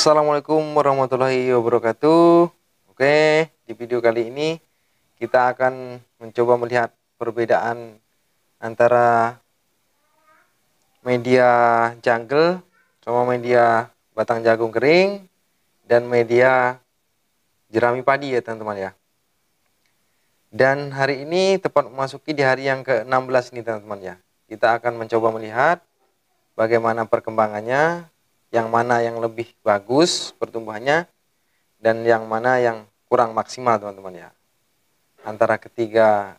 Assalamualaikum warahmatullahi wabarakatuh. Oke, di video kali ini kita akan mencoba melihat perbedaan antara media jungle sama media batang jagung kering dan media jerami padi ya teman-teman ya. Dan hari ini tepat memasuki di hari yang ke-16 nih teman-teman ya. Kita akan mencoba melihat bagaimana perkembangannya, yang mana yang lebih bagus pertumbuhannya, dan yang mana yang kurang maksimal teman-teman ya. Antara ketiga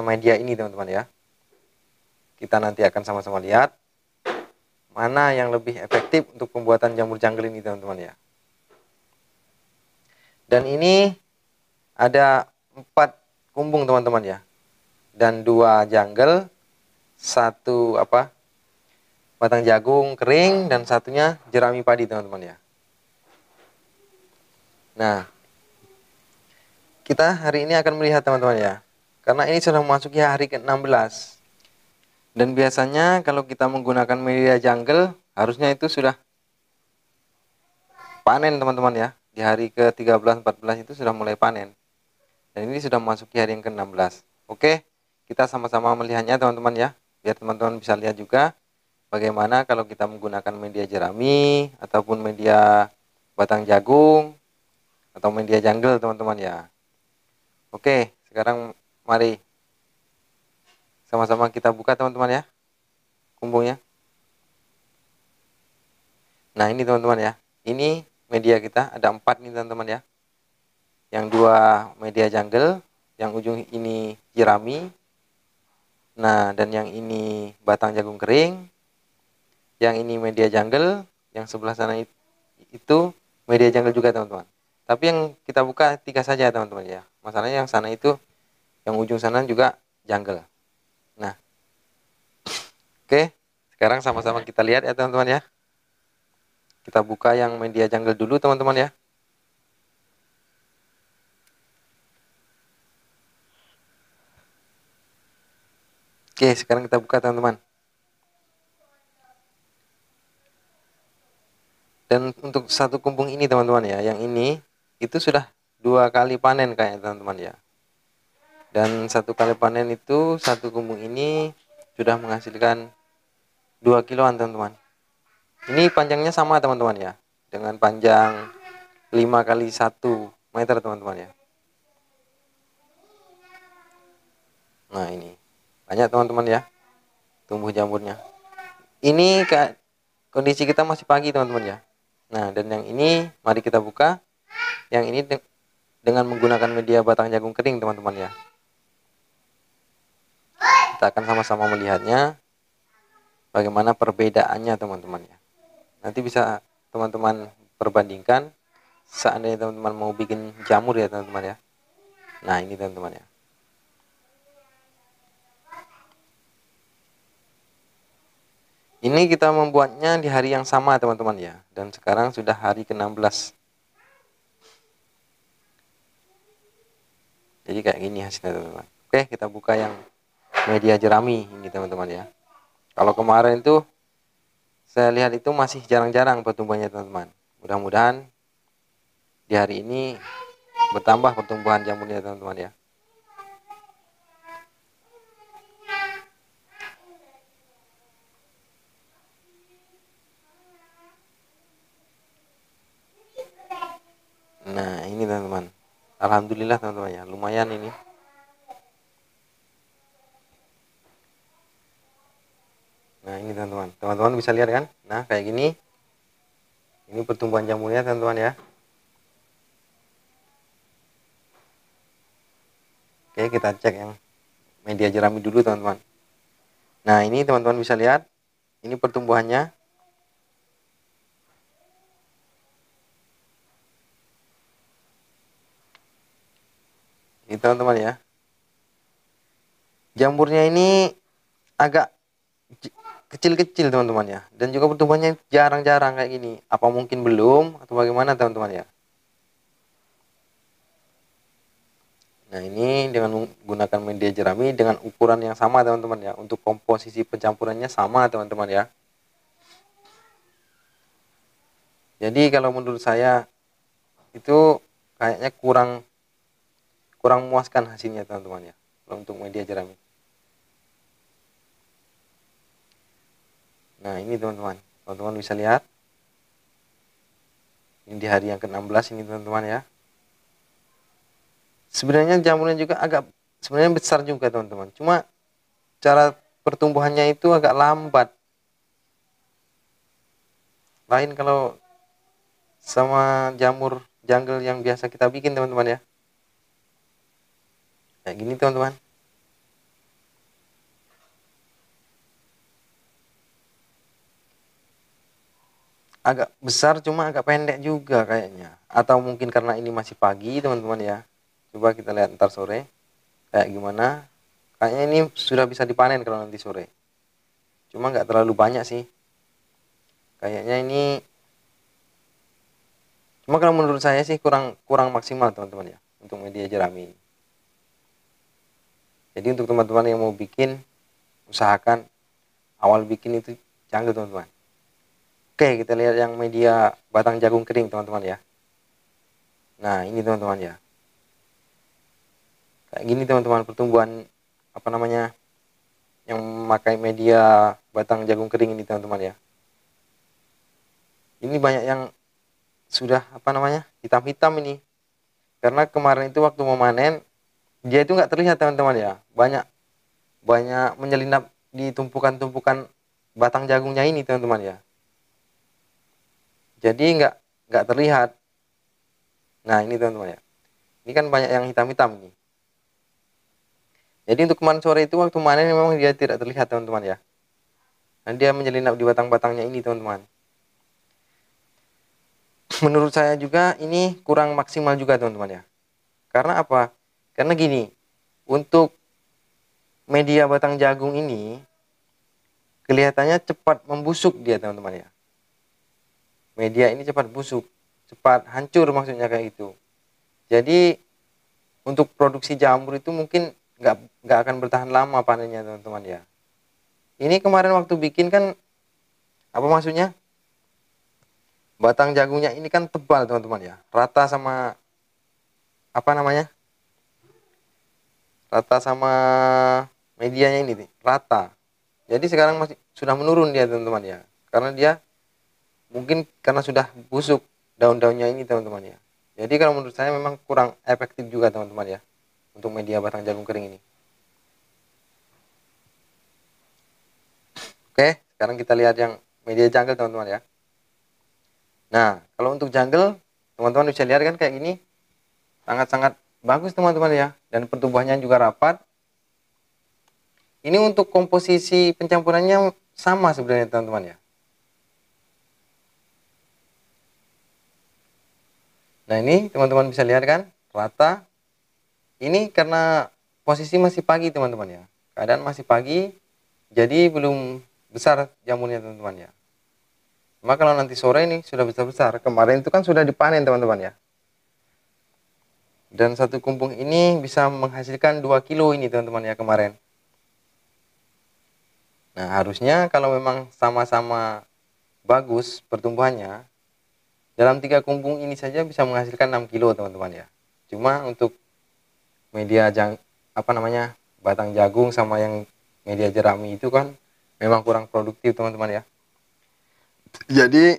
media ini teman-teman ya. Kita nanti akan sama-sama lihat mana yang lebih efektif untuk pembuatan jamur jungle ini teman-teman ya. Dan ini ada 4 kumbung teman-teman ya. Dan 2 jungle, 1 batang jagung kering, dan satunya jerami padi teman-teman ya. Nah, kita hari ini akan melihat teman-teman ya. Karena ini sudah memasuki hari ke-16. Dan biasanya kalau kita menggunakan media jungle, harusnya itu sudah panen teman-teman ya. Di hari ke-13, 14 itu sudah mulai panen. Dan ini sudah memasuki hari yang ke-16. Oke, kita sama-sama melihatnya teman-teman ya. Biar teman-teman bisa lihat juga bagaimana kalau kita menggunakan media jerami, ataupun media batang jagung, atau media jungle teman-teman ya. Oke, sekarang mari sama-sama kita buka teman-teman ya, kumbungnya. Nah ini teman-teman ya, ini media kita ada 4 nih teman-teman ya. Yang 2 media jungle, yang ujung ini jerami. Nah dan yang ini batang jagung kering. Yang ini media jungle, yang sebelah sana itu media jungle juga teman-teman. Tapi yang kita buka 3 saja teman-teman ya. Masalahnya yang sana itu, yang ujung sana juga jungle. Nah, oke, sekarang sama-sama kita lihat ya teman-teman ya. Kita buka yang media jungle dulu teman-teman ya. Oke, sekarang kita buka teman-teman. Dan untuk satu kumbung ini teman-teman ya, yang ini itu sudah 2 kali panen kayaknya teman-teman ya. Dan 1 kali panen itu satu kumbung ini sudah menghasilkan 2 kiloan teman-teman. Ini panjangnya sama teman-teman ya, dengan panjang 5 kali 1 meter teman-teman ya. Nah ini banyak teman-teman ya tumbuh jamurnya. Ini kondisi kita masih pagi teman-teman ya. Nah dan yang ini mari kita buka. Yang ini dengan menggunakan media batang jagung kering teman-teman ya. Kita akan sama-sama melihatnya bagaimana perbedaannya teman-teman ya. Nanti bisa teman-teman perbandingkan seandainya teman-teman mau bikin jamur ya teman-teman ya. Nah ini teman-teman ya. Ini kita membuatnya di hari yang sama teman-teman ya. Dan sekarang sudah hari ke-16. Jadi kayak gini hasilnya teman-teman. Oke, kita buka yang media jerami ini teman-teman ya. Kalau kemarin itu saya lihat itu masih jarang-jarang pertumbuhannya teman-teman. Mudah-mudahan di hari ini bertambah pertumbuhan jamurnya teman-teman ya. Nah ini teman-teman, alhamdulillah teman-teman ya, lumayan ini. Nah ini teman-teman, teman-teman bisa lihat kan. Nah kayak gini, ini pertumbuhan jamurnya teman-teman ya. Oke, kita cek yang media jerami dulu teman-teman. Nah ini teman-teman bisa lihat, ini pertumbuhannya. Ini teman-teman ya, jamurnya ini agak kecil-kecil teman-teman ya, dan juga pertumbuhannya jarang-jarang kayak gini. Apa mungkin belum atau bagaimana teman-teman ya. Nah ini dengan menggunakan media jerami dengan ukuran yang sama teman-teman ya. Untuk komposisi pencampurannya sama teman-teman ya. Jadi kalau menurut saya itu kayaknya kurang memuaskan hasilnya teman-teman ya, kalau untuk media jerami. Nah ini teman-teman bisa lihat, ini di hari yang ke-16 ini teman-teman ya. Sebenarnya jamurnya juga sebenarnya besar juga teman-teman, cuma cara pertumbuhannya itu agak lambat. Lain kalau sama jamur jungle yang biasa kita bikin teman-teman ya. Kayak gini teman-teman. Agak besar cuma agak pendek juga kayaknya. Atau mungkin karena ini masih pagi teman-teman ya. Coba kita lihat ntar sore kayak gimana. Kayaknya ini sudah bisa dipanen kalau nanti sore. Cuma nggak terlalu banyak sih. Kayaknya ini, cuma kalau menurut saya sih kurang maksimal teman-teman ya untuk media jerami. Jadi untuk teman-teman yang mau bikin, usahakan awal bikin itu jangan teman-teman. Oke, kita lihat yang media batang jagung kering teman-teman ya. Nah ini teman-teman ya, kayak gini teman-teman pertumbuhan yang memakai media batang jagung kering ini teman-teman ya. Ini banyak yang sudah hitam-hitam ini, karena kemarin itu waktu memanen dia itu nggak terlihat teman-teman ya, banyak menyelinap di tumpukan-tumpukan batang jagungnya ini teman-teman ya. Jadi nggak terlihat. Nah ini teman-teman ya, ini kan banyak yang hitam-hitam ini. Jadi untuk kemarin sore itu waktu manen memang dia tidak terlihat teman-teman ya. Dan dia menyelinap di batang-batangnya ini teman-teman. Menurut saya juga ini kurang maksimal juga teman-teman ya. Karena apa? Karena gini, untuk media batang jagung ini kelihatannya cepat membusuk dia teman-teman ya. Media ini cepat busuk, cepat hancur maksudnya kayak gitu. Jadi untuk produksi jamur itu mungkin nggak akan bertahan lama panennya teman-teman ya. Ini kemarin waktu bikin kan apa maksudnya? Batang jagungnya ini kan tebal teman-teman ya, rata sama rata sama medianya ini rata. Jadi sekarang masih sudah menurun dia teman-teman ya, karena dia mungkin karena sudah busuk daun-daunnya ini teman-teman ya. Jadi kalau menurut saya memang kurang efektif juga teman-teman ya untuk media batang jagung kering ini. Oke, sekarang kita lihat yang media jungle teman-teman ya. Nah kalau untuk jungle teman-teman bisa lihat kan kayak gini, sangat-sangat bagus teman-teman ya, dan pertumbuhannya juga rapat. Ini untuk komposisi pencampurannya sama sebenarnya teman-teman ya. Nah ini teman-teman bisa lihat kan rata. Ini karena posisi masih pagi teman-teman ya, keadaan masih pagi, jadi belum besar jamurnya teman-teman ya. Cuma kalau nanti sore ini sudah besar-besar. Kemarin itu kan sudah dipanen teman-teman ya. Dan satu kumpung ini bisa menghasilkan 2 kilo ini teman-teman ya kemarin. Nah harusnya kalau memang sama-sama bagus pertumbuhannya, dalam 3 kumpung ini saja bisa menghasilkan 6 kilo teman-teman ya. Cuma untuk media batang jagung sama yang media jerami itu kan memang kurang produktif teman-teman ya. Jadi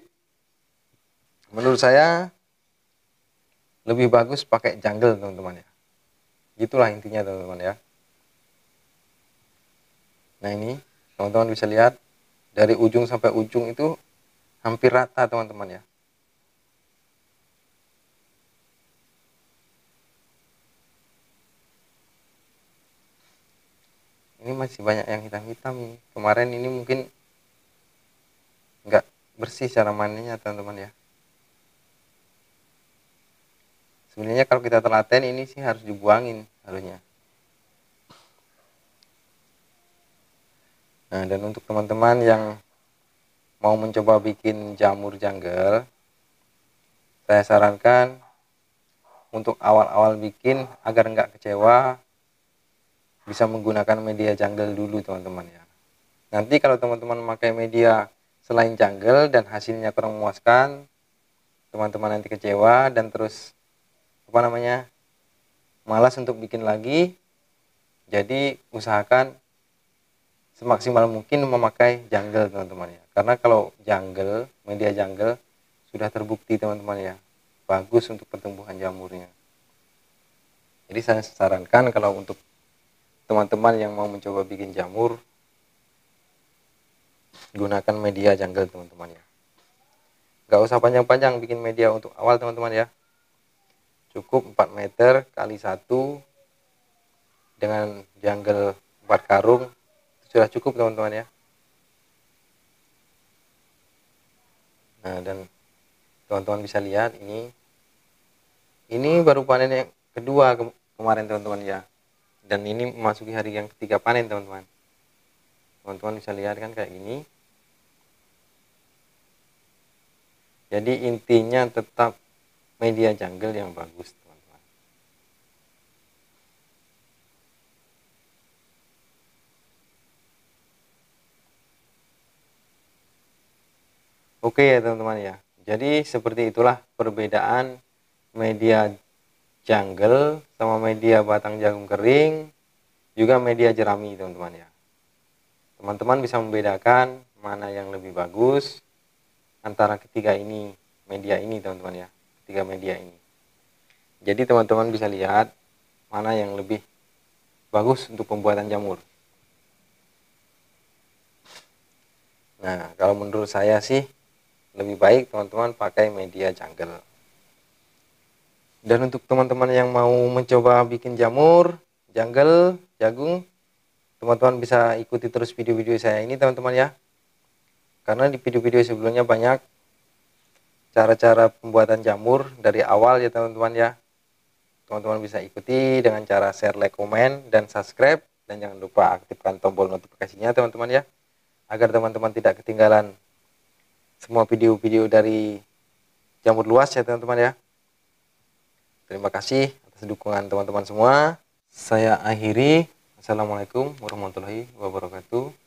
menurut saya lebih bagus pakai jungle teman-teman ya. Itulah intinya teman-teman ya. Nah ini teman-teman bisa lihat dari ujung sampai ujung itu hampir rata teman-teman ya. Ini masih banyak yang hitam-hitam nih. Kemarin ini mungkin nggak bersih cara manennya teman-teman ya. Sebenarnya kalau kita telaten ini sih harus dibuangin harusnya. Nah dan untuk teman-teman yang mau mencoba bikin jamur jungle, saya sarankan untuk awal-awal bikin agar nggak kecewa, bisa menggunakan media jungle dulu teman-teman ya. Nanti kalau teman-teman memakai media selain jungle dan hasilnya kurang memuaskan, teman-teman nanti kecewa dan terus malas untuk bikin lagi. Jadi usahakan semaksimal mungkin memakai jungle teman-teman ya, karena kalau media jungle sudah terbukti teman-teman ya, bagus untuk pertumbuhan jamurnya. Jadi saya sarankan kalau untuk teman-teman yang mau mencoba bikin jamur, gunakan media jungle teman-teman ya. Gak usah panjang-panjang bikin media untuk awal teman-teman ya, cukup 4 meter kali 1 dengan jungle 4 karung sudah cukup teman-teman ya. Nah, dan teman-teman bisa lihat ini baru panen yang kedua kemarin teman-teman ya, dan ini memasuki hari yang ketiga panen teman-teman. Teman-teman bisa lihat kan kayak gini. Jadi intinya tetap media jungle yang bagus teman-teman. Oke ya teman-teman ya, jadi seperti itulah perbedaan media jungle sama media batang jagung kering, juga media jerami teman-teman ya. Teman-teman bisa membedakan mana yang lebih bagus antara media ini teman-teman ya, ketiga media ini. Jadi teman-teman bisa lihat mana yang lebih bagus untuk pembuatan jamur. Nah, kalau menurut saya sih lebih baik teman-teman pakai media jungle. Dan untuk teman-teman yang mau mencoba bikin jamur jungle jagung, teman-teman bisa ikuti terus video-video saya ini teman-teman ya, karena di video-video sebelumnya banyak cara-cara pembuatan jamur dari awal ya teman-teman ya. Teman-teman bisa ikuti dengan cara share, like, komen, dan subscribe, dan jangan lupa aktifkan tombol notifikasinya teman-teman ya, agar teman-teman tidak ketinggalan semua video-video dari jamur luas ya teman-teman ya. Terima kasih atas dukungan teman-teman semua. Saya akhiri. Assalamualaikum warahmatullahi wabarakatuh.